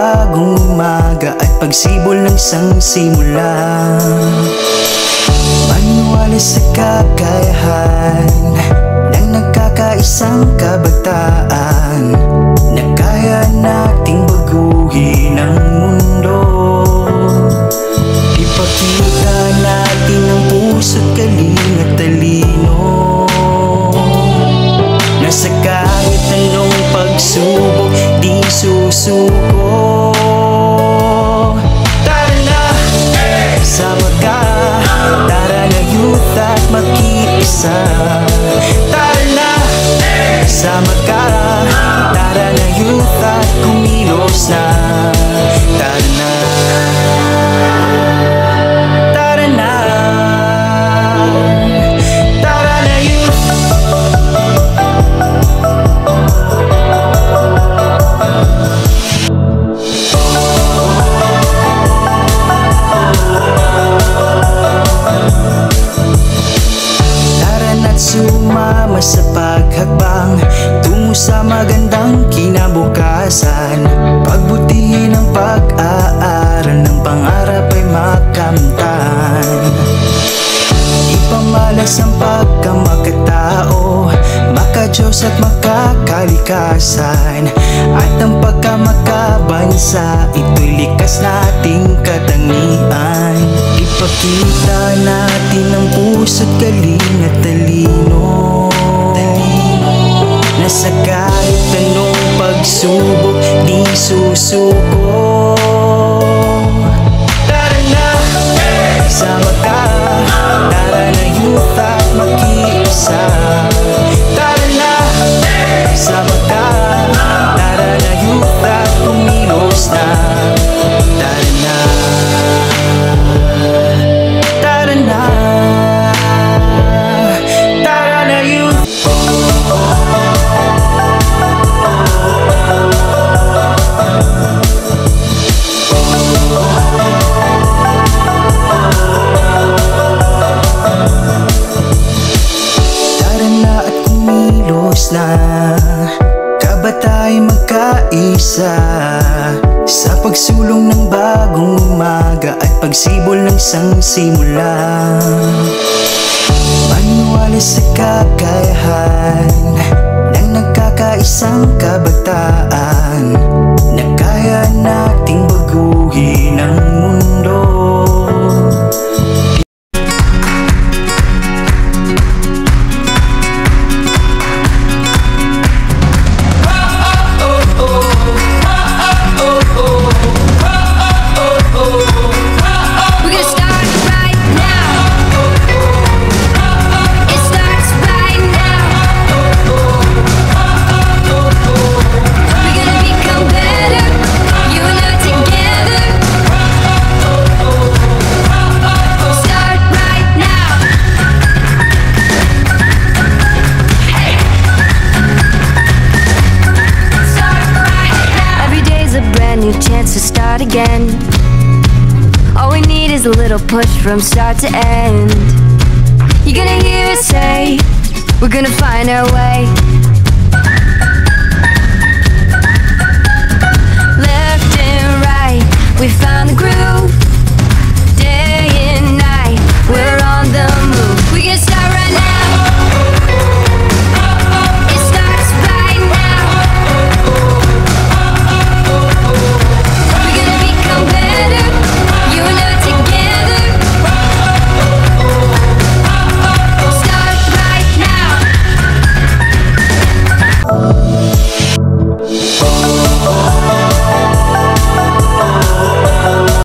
bagong umaga at pagsibol ng isang simula. Maniwala sa kakayahan ng nagkakaisang kabataan na kaya nating baguhin ang mundo. Ipakita natin ang puso't galing at talino na sa kahit anong pagsubok di susuko. Tara na, sama ka, tara na youth at makiisa. Tara na, sama ka, tara na youth at kumilos na. Tara na, tara na, tara na youth. Tara na't sumama sa paghakbang tungo sa magandang kinabukasan. Pagbutihin ang pag-aaral ng pangarap ay makamtan. Ipamalas ang pagkamakatao, makadiyos at makakalikasan. At ang pagkamakabansa, ito'y likas nating katangian. Ipakita natin ang puso't galing at talino na sa kahit anong pagsubok di susuko. Tara na, sama ka, tara na youth at makiisa. Tara na, sama ka, tara na youth at kumilos na. Tara na, tara na, tara na youth. Tara na at kumilos na, kabatay magkaisa sa pagsulong ng bagong umaga at pagsibol ng isang simula. Maniwala sa kakayahan ng nagkakaisang kabataan na kaya nating baguhin ang mundo. Chance to start again. All we need is a little push from start to end. You're gonna hear us say, we're gonna find our way.